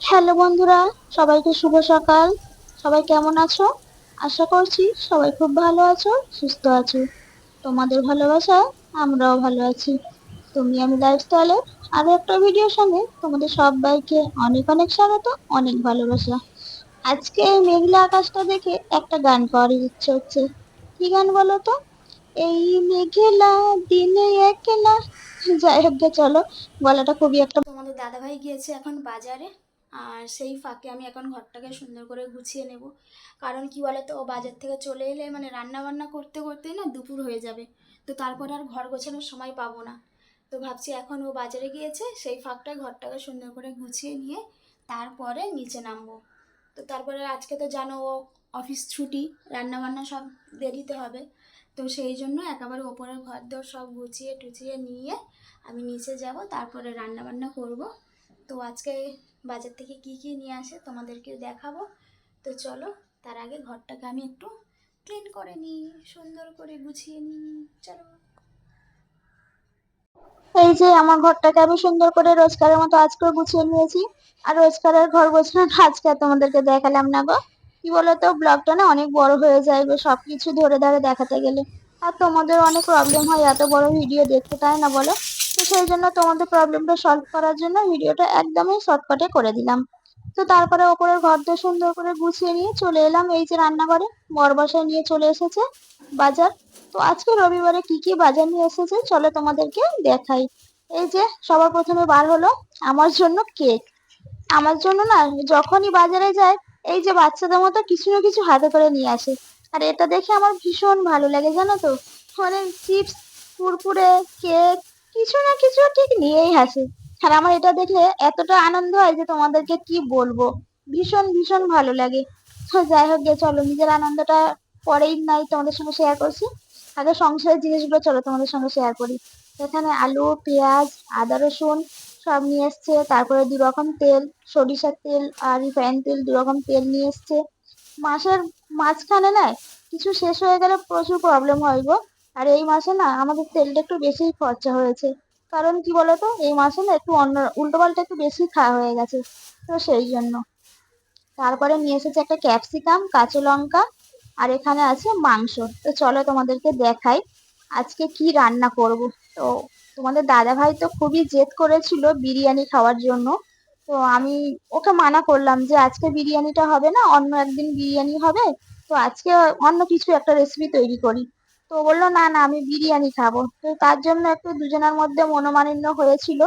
Hello বন্ধুরা, সবাইকে শুভ সকাল। সবাই কেমন আছো? আশা করছি সবাই খুব ভালো আছো, সুস্থ আছো। তোমাদের ভালোবাসায় আমরাও ভালো আছি। তুমি আমি লাইফস্টাইলে আরো একটা ভিডিওর সঙ্গে তোমাদের সবাইকে অনেক অনেক স্বাগত, অনেক ভালোবাসা। আজকে এই মেঘলা আকাশটা দেখে একটা গান করার ইচ্ছে হচ্ছে। কি গান বলো তো? এই মেঘলা দিনে একলা। যাই হোক গে, চলো। গলাটা খুবই একটা, তোমাদের দাদাভাই গিয়েছে এখন বাজারে। আর সেই ফাঁকে আমি এখন ঘরটাকে সুন্দর করে গুছিয়ে নেব। কারণ কি বলতো, ও বাজার থেকে চলে এলে মানে রান্না বান্না করতে করতেই না দুপুর হয়ে যাবে। তো তারপর আর ঘর গোছানোর সময় পাবো না। তো ভাবছি এখন ও বাজারে গিয়েছে, সেই ফাঁকটায় ঘরটাকে সুন্দর করে গুছিয়ে নিয়ে তারপরে নিচে নামবো। তো তারপরে আজকে তো জানো ও অফিস ছুটি, রান্না বান্না সব দেরিতে হবে। তো সেই জন্য একেবারে ওপরের ঘর দর সব গুছিয়ে টুচিয়ে নিয়ে আমি নিচে যাব, তারপরে রান্না বান্না করব। তো আজকে বাজার থেকে কি কি নিয়ে আসে তোমাদেরকে দেখাবো। তো চলো, তার আগে ঘরটাকে আমি একটু ক্লিন করে নিই, সুন্দর করে গুছিয়ে নিই। চলো। এই যে আমার ঘরটাকে আমি সুন্দর করে রোজকারের মতো আজকে গুছিয়ে নিয়েছি। আর রোজকারের ঘর গোছানো আজকে আর তোমাদেরকে দেখালাম না গো। কি বলতো, ব্লগটা না অনেক বড় হয়ে যায় গো সবকিছু ধরে ধরে দেখাতে গেলে। আর তোমাদের অনেক প্রবলেম হয় এত বড় ভিডিও দেখতে, তাই না বলো? তো সেই জন্য তোমাদের প্রবলেমটা সলভ করার জন্য ভিডিওটা একদমই শর্টকাটে করে দিলাম। তো তারপরে ওপরের ঘরটা সুন্দর করে গুছিয়ে নিয়ে চলে এলাম এই যে রান্নাঘরে। বড় বসায় নিয়ে চলে এসেছে বাজার। তো আজকে রবিবারে কি কি বাজার নিয়ে এসেছে চলো তোমাদেরকে দেখাই। এই যে সবার প্রথমে বার হলো আমার জন্য কেক। আমার জন্য না, যখনই বাজারে যায় এই যে বাচ্চাদের মতো কিছু না কিছু হাতে করে নিয়ে আসে। আর এটা দেখে আমার ভীষণ ভালো লাগে জানো তো। মানে চিপস, কুরকুরে, কেক, কিছু না কিছু ঠিক নিয়েই আসে। আর আমার এটা দেখে এতটা আনন্দ হয় যে তোমাদেরকে কি বলবো। ভীষণ ভীষণ ভালো লাগে। তো যাই হোক গে, চলো নিজের আনন্দটা পরেই নাই তোমাদের সঙ্গে শেয়ার করছি। আগে সংসারের জিনিসগুলো চলো তোমাদের সঙ্গে শেয়ার করি। এখানে আলু, পেঁয়াজ, আদা, রসুন সব নিয়ে এসছে। তারপরে 2 রকম তেল, সরিষার তেল আর রিফাইন তেল, 2 রকম তেল নিয়ে এসছে। মাসের মাঝখানে না কিছু শেষ হয়ে গেলে প্রচুর প্রবলেম হয় গো। আর এই মাসে না আমাদের তেলটা একটু বেশিই খরচা হয়েছে। কারণ কি বলতো, এই মাসে না একটু অন্য উল্টো পাল্টা একটু বেশি খাওয়া হয়ে গেছে। তো সেই জন্য তারপরে নিয়ে এসেছে একটা ক্যাপসিকাম, কাঁচা লঙ্কা, আর এখানে আছে মাংস। তো চলো তোমাদেরকে দেখাই আজকে কি রান্না করব। তো তোমাদের দাদা ভাই তো খুবই জেদ করেছিল বিরিয়ানি খাওয়ার জন্য। তো আমি ওকে মানা করলাম যে আজকে বিরিয়ানিটা হবে না, অন্য একদিন বিরিয়ানি হবে। তো আজকে অন্য কিছু একটা রেসিপি তৈরি করি। তো বললো না না, আমি বিরিয়ানি খাবো। তো তার জন্য একটু দুজনের মধ্যে মনোমালিন্য হয়েছিল।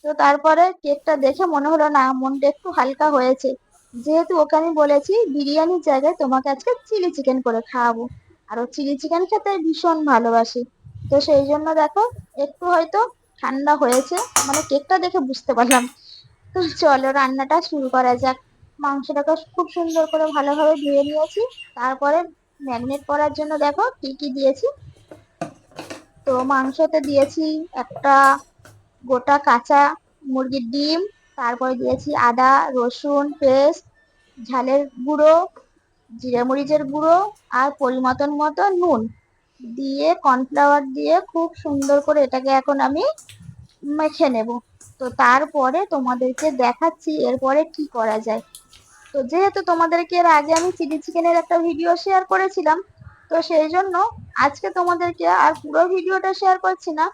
তো তারপরে কেকটা দেখে মনে হলো না, মনটা একটু হালকা হয়েছে। যেহেতু ওকে আমি বলেছি বিরিয়ানির জায়গায় তোমাকে আজকে চিলি চিকেন করে খাওয়াবো। আর ও চিলি চিকেন খেতে ভীষণ ভালোবাসে। তো সেই জন্য দেখো একটু হয়তো ঠান্ডা হয়েছে, মানে কেকটা দেখে বুঝতে পারলাম। তো চলো রান্নাটা শুরু করা যাক। মাংসটাকে খুব সুন্দর করে ভালোভাবে ধুয়ে নিয়েছি। তারপরে ম্যারিনেট করার জন্য দেখো কি কি দিয়েছি। তো মাংসতে দিয়েছি একটা গোটা কাঁচা মুরগির ডিম। তারপরে দিয়েছি আদা রসুন পেস্ট, ঝালের গুঁড়ো, জিরে মরিচের গুঁড়ো, আর পরিমতন মতো নুন দিয়ে কর্নফ্লাওয়ার দিয়ে খুব সুন্দর করে এটাকে এখন আমি মেখে নেব। তো তারপরে তোমাদেরকে দেখাচ্ছি এরপরে কি করা যায়। তো যেহেতু তোমাদেরকে এর আগে আমি চিলি চিকেনের একটা ভিডিও শেয়ার করেছিলাম, তো সেই জন্য আজকে তোমাদেরকে আর পুরো ভিডিওটা শেয়ার করছি না,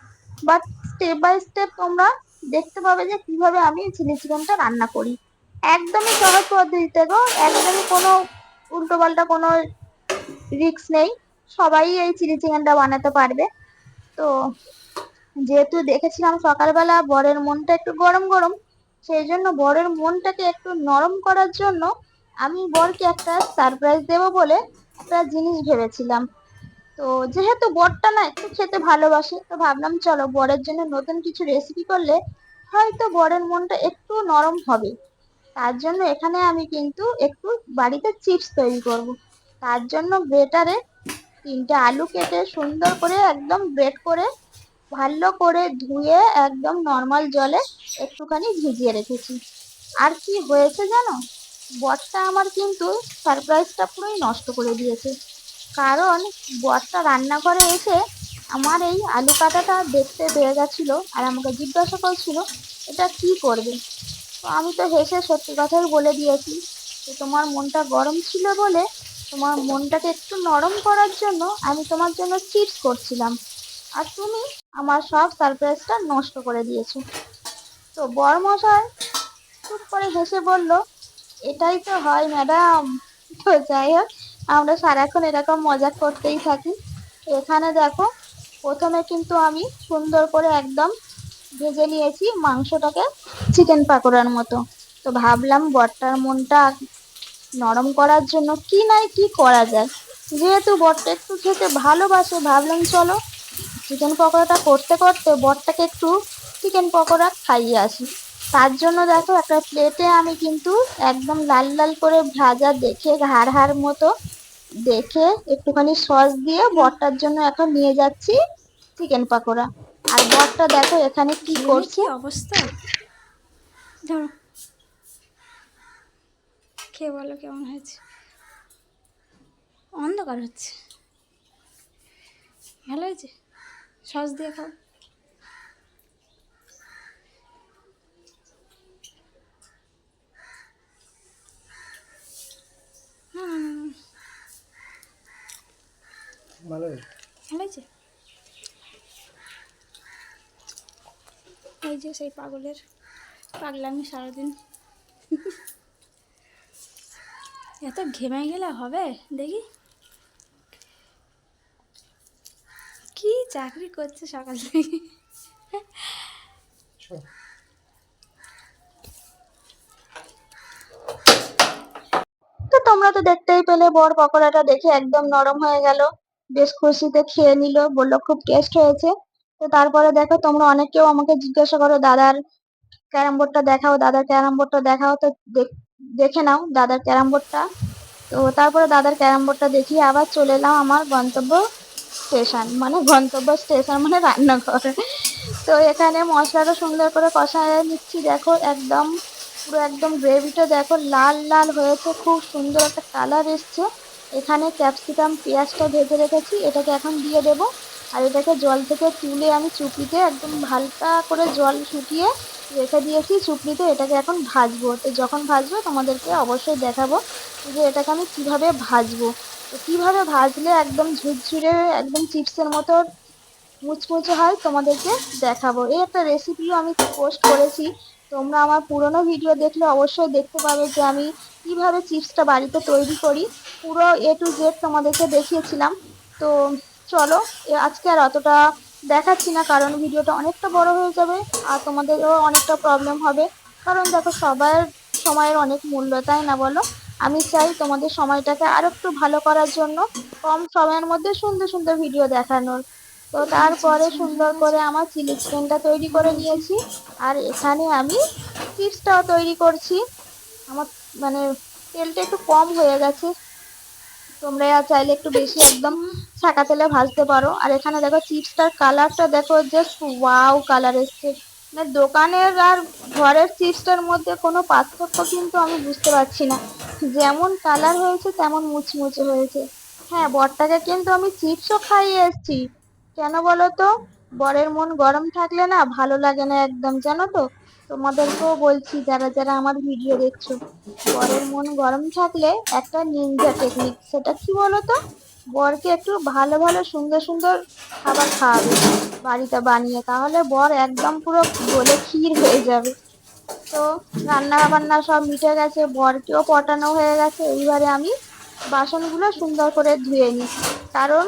বাট স্টেপ বাই স্টেপ তোমরা দেখতে পাবে যে কিভাবে আমি চিলি চিকেনটা রান্না করি। একদমই সহজ পদ্ধতিতে গো, একদমই কোনো উল্টো পাল্টা কোনো রিস্ক নেই। সবাই এই চিলি চিকেনটা বানাতে পারবে। তো যেহেতু দেখেছিলাম সকালবেলা বরের মনটা একটু গরম গরম, সেই জন্য বরের মনটাকে একটু নরম করার জন্য আমি বরকে একটা সারপ্রাইজ দেবো বলে একটা জিনিস ভেবেছিলাম। তো যেহেতু বরটা না একটু খেতে ভালোবাসে, তো ভাবলাম চলো বরের জন্য নতুন কিছু রেসিপি করলে হয়তো বরের মনটা একটু নরম হবে। তার জন্য এখানে আমি কিন্তু একটু বাড়িতে চিপস তৈরি করব। তার জন্য গ্রেটারে 3টে আলু কেটে সুন্দর করে একদম গ্রেট করে ভালো করে ধুয়ে একদম নর্মাল জলে একটুখানি ভিজিয়ে রেখেছি। আর কি হয়েছে জানো, বরটা আমার কিন্তু সারপ্রাইজটা পুরোই নষ্ট করে দিয়েছে। কারণ বরটা রান্নাঘরে এসে আমার এই আলু কাটাটা দেখতে পেয়ে গেছিল আর আমাকে জিজ্ঞাসা করছিল এটা কি করবে। তো আমি তো হেসে সত্যি কথাই বলে দিয়েছি যে তোমার মনটা গরম ছিল বলে তোমার মনটাকে একটু নরম করার জন্য আমি তোমার জন্য চিপস করছিলাম, আর তুমি আমার সব সারপ্রাইজটা নষ্ট করে দিয়েছো। তো বরমশাই চুপ করে হেসে বলল, এটাই তো হয় ম্যাডাম। তো যাই হোক, আমরা সারাক্ষণ এরকম মজা করতেই থাকি। এখানে দেখো, প্রথমে কিন্তু আমি সুন্দর করে একদম ভেজে নিয়েছি মাংসটাকে চিকেন পাকোড়ার মতো। তো ভাবলাম বরটার মনটা নরম করার জন্য কি নাই কি করা যায়। যেহেতু বরটা একটু খেতে ভালোবাসে, ভাবলাম চলো চিকেন পকোড়াটা করতে করতে বরটাকে একটু চিকেন পকোড়া খাইয়ে আসি। তার জন্য দেখো একটা প্লেটে আমি কিন্তু একদম লাল লাল করে ভাজা দেখে হাড় হাড় মতো দেখে একটুখানি সস দিয়ে বরটার জন্য এখন নিয়ে যাচ্ছি চিকেন পকোড়া। আর বরটা দেখো এখানে কি ঘেমে করছে। কি অবস্থা। ধরো, খেয়ে বলো কেমন হয়েছে। অন্ধকার হচ্ছে, ভালো হয়েছে, সস দিয়ে খাও। হুম, ভালো হয়েছে। এই যে সেই পাগলের পাগলামি সারাদিন। এত ঘেমে গেলে হবে? দেখি কি চাকরি করছে সকাল থেকে। তো তোমরা তো দেখতেই পেলে, বর পকোড়াটা দেখে একদম নরম হয়ে গেল, বেশ খুশিতে খেয়ে নিল, বললো খুব টেস্ট হয়েছে। তো তারপরে দেখো, তোমরা অনেকেও আমাকে জিজ্ঞাসা করো দাদার ক্যারাম বোর্ডটা দেখাও, দাদার ক্যারাম বোর্ডটা দেখাও। তো দেখে নাও দাদার ক্যারাম বোর্ডটা। তো তারপরে দাদার ক্যারাম বোর্ডটা দেখিয়ে আবার চলে এলাম আমার গন্তব্য স্টেশন, মানে গন্তব্য স্টেশন মানে রান্নাঘর। তো এখানে মশলাটা সুন্দর করে কষায় নিচ্ছি, দেখো একদম পুরো একদম গ্রেভিটা দেখো লাল লাল হয়েছে, খুব সুন্দর একটা কালার এসছে। এখানে ক্যাপসিকাম পেঁয়াজটা ভেজে রেখেছি, এটাকে এখন দিয়ে দেব। আর এটাকে জল থেকে তুলে আমি চুপিতে একদম হালকা করে জল শুকিয়ে রেখে দিয়েছি চুপড়িতে, এটাকে এখন ভাজবো। তো যখন ভাজবো তোমাদেরকে অবশ্যই দেখাবো যে এটাকে আমি কিভাবে ভাজবো। তো কিভাবে ভাজলে একদম ঝুরঝুরে একদম চিপসের মতো মুচমুচে হয় তোমাদেরকে দেখাবো। এই একটা রেসিপিও আমি পোস্ট করেছি, তোমরা আমার পুরোনো ভিডিও দেখলে অবশ্যই দেখতে পাবে যে আমি কিভাবে চিপসটা বাড়িতে তৈরি করি, পুরো A to Z তোমাদেরকে দেখিয়েছিলাম। তো চলো, আজকে আর অতটা দেখাচ্ছি না, কারণ ভিডিওটা অনেকটা বড় হয়ে যাবে আর তোমাদেরও অনেকটা প্রবলেম হবে। কারণ দেখো, সবার সময়ের অনেক মূল্য, তাই না বলো? আমি চাই তোমাদের সময়টাকে আরো একটু ভালো করার জন্য, কম সময়ের মধ্যে সুন্দর সুন্দর ভিডিও দেখানোর। তো আমার চিলি তারপরে চিকেন সুন্দর হয়ে করে গেছে। আমার চিলি চিকেনটা তৈরি কেমন করে হয়েছে? নিয়েছি। আর এখানে আমি চিপসটাও তৈরি করছি। আমার মানে তেলটা একটু কম হয়ে গেছে, তোমরা চাইলে একটু বেশি একদম ছাকা তেলে ভাজতে পারো। আর এখানে দেখো চিপসটার কালারটা দেখো, জাস্ট ওয়াও কালার এসছে। মানে দোকানের আর ঘরের চিপসটার মধ্যে কোনো পার্থক্য কিন্তু আমি বুঝতে পারছি না, যেমন কালার হয়েছে তেমন মুচমুচে হয়েছে। হ্যাঁ, বরটাকে কিন্তু আমি চিপসও খাইয়ে এসেছি। কেন বলো তো? বরের মন গরম থাকলে না ভালো লাগে না একদম, জানো তো? তোমাদেরকেও বলছি যারা যারা আমার ভিডিও দেখছো, বরের মন গরম থাকলে একটা নিনজা টেকনিক, সেটা কি বলতো? বরকে একটু ভালো ভালো সুন্দর সুন্দর খাবার খাওয়াবে বাড়িতে বানিয়ে, তাহলে বর একদম পুরো গলে ক্ষীর হয়ে যাবে। তো রান্না বান্না সব মিটে গেছে, বরকেও পটানো হয়ে গেছে। এইবারে আমি বাসনগুলো সুন্দর করে ধুয়ে নিই, কারণ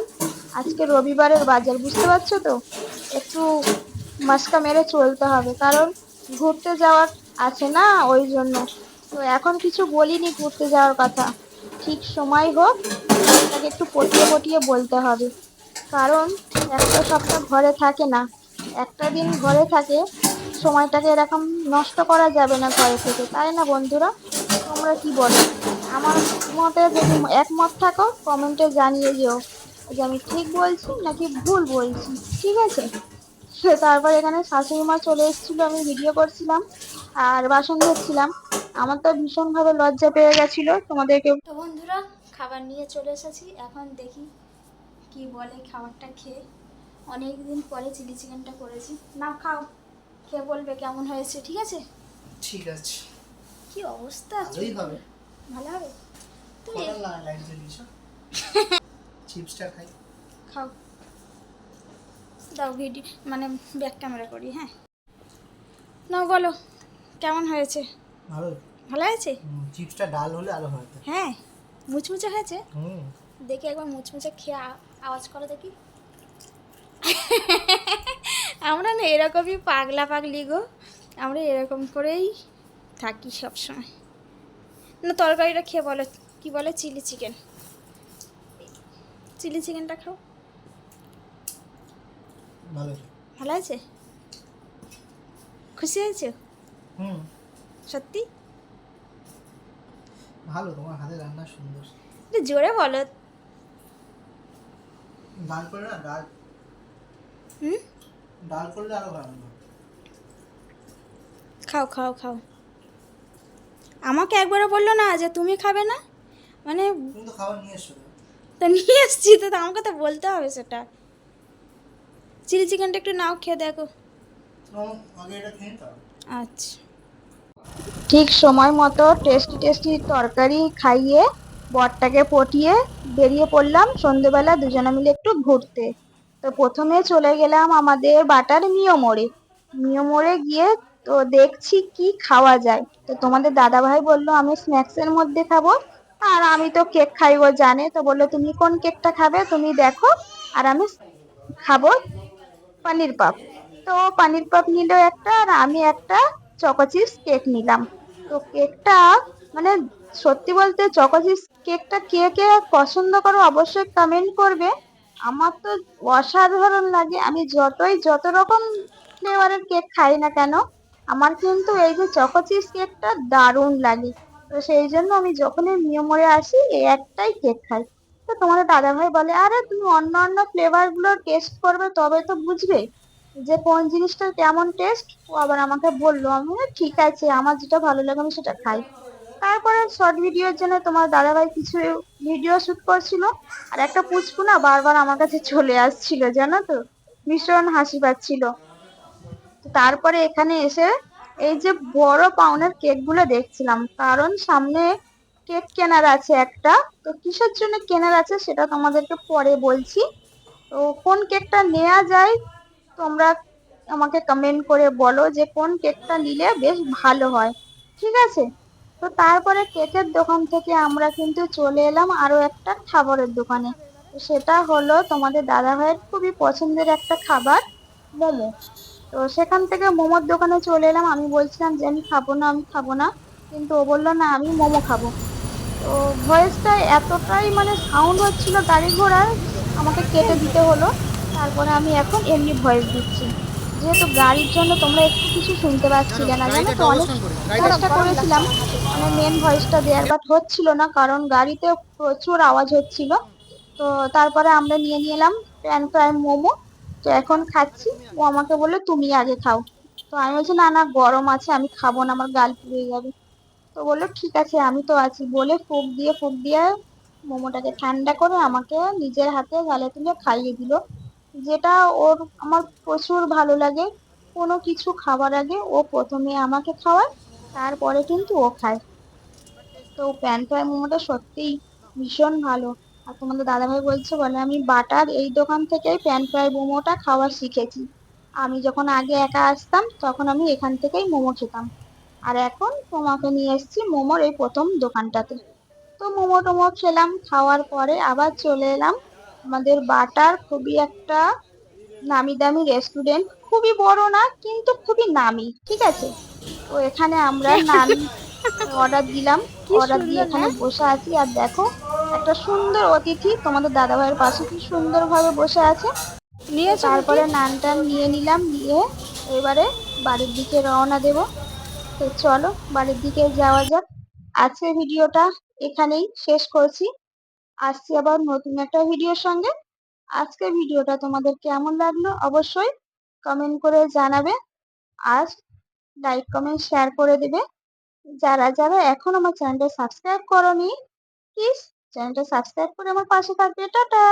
আজকে রবিবারের বাজার, বুঝতে পারছো তো? একটু মস্কা মেরে চলতে হবে, কারণ ঘুরতে যাওয়ার আছে না, ওই জন্য। তো এখন কিছু বলিনি ঘুরতে যাওয়ার কথা, ঠিক সময় হোক তাকে একটু পটিয়ে পটিয়ে বলতে হবে। কারণ একটা সপ্তাহ ঘরে থাকে না, একটা দিন ঘরে থাকে, সময়টাকে এরকম নষ্ট করা যাবে না ঘরে থেকে, তাই না বন্ধুরা? তোমরা কি বলো? আমার মতে যদি একমত থাকো কমেন্টে জানিয়ে যেও যে আমি ঠিক বলছি নাকি ভুল বলছি, ঠিক আছে? তারপর এখানে শাশুড়ি মা চলে এসেছিল, আমি ভিডিও করছিলাম আর বাসন ধুচ্ছিলাম। আমার তো ভীষণ ভাবে লজ্জা পেয়ে গেছিল তোমাদেরকে। তো বন্ধুরা, খাবার নিয়ে চলে এসেছি, এখন দেখি কি বলে খাবারটা খেয়ে। অনেক দিন পরে চিলি চিকেনটা করেছি, না খাও, খেয়ে বলবে কেমন হয়েছে, ঠিক আছে? ঠিক আছে। কি অবস্থা, ভালোই হবে। ভালো হবে। তুমি কটা লাইন জ্বালিয়েছ? চিপসটা খাই। খাও, দাও ভিডিও মানে ব্যাক ক্যামেরা করি। হ্যাঁ নাও বলো কেমন হয়েছে? ভালো। ভালো হয়েছে? চিপসটা ডাল হলে আরো ভালো হতো। হ্যাঁ মুচমুচে হয়েছে। হুম। দেখি একবার মুচমুচে খেয়ে আওয়াজ করো দেখি। আমরা না এরকমই পাগলা পাগলি গো, আমরা এরকম করেই থাকি সবসময়। না তরকারিটা খেয়ে বলো কি বলে, চিলি চিকেন, চিলি চিকেনটা খাও। ভালো হয়েছে। ভালো আছে? খুশি হয়েছে? হুম। সত্যি? ভালো, তোমার হাতে রান্না সুন্দর। একটু জোরে বলো। ডাল করে না, ডাল হুম ডাল করলে আরো ভালো হবে। খাও খাও খাও। আমাকে একবারও বললো না যে তুমি খাবে না, মানে তুমি তো খাবার নিয়ে এসছো তো। তো নিয়ে এসছি তো, আমাকে তো বলতে হবে সেটা। চিলি চিকেনটা একটু নাও, খেয়ে দেখো। তোমার আগে এটা খেয়ে নিতে হবে। আচ্ছা ঠিক সময় মতো টেস্টি টেস্টি তরকারি খাইয়ে বরটাকে পটিয়ে বেরিয়ে পড়লাম সন্ধেবেলা দুজনে মিলে একটু ঘুরতে। তো প্রথমে চলে গেলাম আমাদের বাটার মিয়ো মোড়ে গিয়ে তো দেখছি কি খাওয়া যায়। তো তোমাদের দাদা ভাই বললো আমি স্ন্যাক্স এর মধ্যে খাবো, আর আমি তো কেক খাইবো জানে, তো বললো তুমি কোন কেকটা খাবে তুমি দেখো, আর আমি খাবো পানির পাপ। তো পানির পাপ নিল একটা, আর আমি একটা চকো চিপস কেক নিলাম। তো কেকটা মানে সত্যি বলতে চকো চিপস কেকটা কে কে পছন্দ করো অবশ্যই কমেন্ট করবে। আমার তো অসাধারণ লাগে, আমি যত রকম ফ্লেভারের কেক খাই না কেন, আমার কিন্তু এই যে চকো চিপস কেকটা দারুণ লাগে। তো সেই জন্য আমি যখনই মিয়মরে আসি এই একটাই কেক খাই। তো তোমাদের দাদা ভাই বলে আরে তুমি অন্য অন্য ফ্লেভার গুলো টেস্ট করবে তবে তো বুঝবে যে কোন জিনিসটার কেমন টেস্ট। ও আবার আমাকে বললো, আমি বললাম, ঠিক আছে আমার যেটা ভালো লাগে আমি সেটা খাই। তারপরে শর্ট ভিডিওর জন্য তোমার দাদাভাই কিছু ভিডিও শুট করছিল, আর একটা পুচকু না বারবার আমার কাছে চলে আসছিল জানো তো, ভীষণ হাসি পাচ্ছিল। তো তারপরে এখানে এসে এই যে বড় পাউনের কেক গুলো দেখছিলাম, কারণ সামনে কেক কেনার আছে একটা। তো কিসের জন্য কেনার আছে সেটা তোমাদেরকে পরে বলছি। তো কোন কেকটা নেওয়া যায় তোমরা আমাকে কমেন্ট করে বলো যে কোন কেকটা নিলে বেশ ভালো হয়, ঠিক আছে? তো তারপরে কেকের দোকান থেকে আমরা কিন্তু চলে এলাম আরো একটা খাবারের দোকানে। তো সেটা হলো তোমাদের দাদা ভাইয়ের খুবই পছন্দের একটা খাবার, মোমো। তো সেখান থেকে মোমোর দোকানে চলে এলাম, আমি বলছিলাম যে আমি খাবো না, কিন্তু ও বললো না আমি মোমো খাবো। তো ভয়েসটা এতটাই মানে সাউন্ড হচ্ছিল গাড়ি ঘোড়ার, আমাকে কেটে দিতে হলো। তারপরে আমি এখন এমনি ভয়েস দিচ্ছি, যেহেতু গাড়ির জন্য তোমরা একটু কিছু শুনতে পাচ্ছিলে না জানো তো। অনেক চেষ্টা করেছিলাম মানে মেন ভয়েসটা দেওয়ার, বাট হচ্ছিল না কারণ গাড়িতে প্রচুর আওয়াজ হচ্ছিল। তো তারপরে আমরা নিয়ে নিলাম প্যান ফ্রাই মোমো। তো এখন খাচ্ছি, ও আমাকে বললো তুমি আগে খাও। তো আমি বলছি না না গরম আছে আমি খাবো না, আমার গাল পুড়ে যাবে। তো বললো ঠিক আছে আমি তো আছি বলে ফুক দিয়ে মোমোটাকে ঠান্ডা করে আমাকে নিজের হাতে গালে তুলে খাইয়ে দিল। যেটা ওর আমার প্রচুর ভালো লাগে, কোনো কিছু খাবার আগে ও প্রথমে আমাকে খাওয়ায়, তারপরে কিন্তু ও খায়। তো প্যান ফ্রাই মোমোটা সত্যিই ভীষণ ভালো। আর তোমাদের দাদাভাই বলছে বলে আমি বাটার এই দোকান থেকেই প্যান ফ্রাই মোমোটা খাওয়া শিখেছি। আমি যখন আগে একা আসতাম তখন আমি এখান থেকেই মোমো খেতাম, আর এখন তোমাকে নিয়ে এসেছি মোমোর এই প্রথম দোকানটাতে। তো মোমো টোমো খেলাম, খাওয়ার পরে আবার চলে এলাম আমাদের বাটার খুবই একটা নামি দামি রেস্টুরেন্ট, খুবই বড় না কিন্তু খুবই নামি, ঠিক আছে? তো এখানে আমরা নান অর্ডার দিলাম, কি অর্ডার দিয়ে সুন্দর না? এখানে বসে আছি। আর দেখো একটা সুন্দর অতিথি তোমাদের দাদা ভাইয়ের পাশে কি সুন্দর ভাবে বসে আছে। তো নিয়েছো রুটি? তারপরে নান টান নিয়ে নিলাম, নিয়ে এবারে বাড়ির দিকে রওনা দেব। তো চলো বাড়ির দিকে যাওয়া যাক। আজকের ভিডিওটা এখানেই শেষ করছি, আসছি আবার নতুন একটা ভিডিওর সঙ্গে। আজকের ভিডিওটা তোমাদের কেমন লাগলো অবশ্যই কমেন্ট করে জানাবে, আর লাইক কমেন্ট শেয়ার করে দেবে। যারা যারা এখন আমার চ্যানেলটা সাবস্ক্রাইব করোনি প্লিজ চ্যানেলটা সাবস্ক্রাইব করে আমার পাশে থাকবে। টাটা।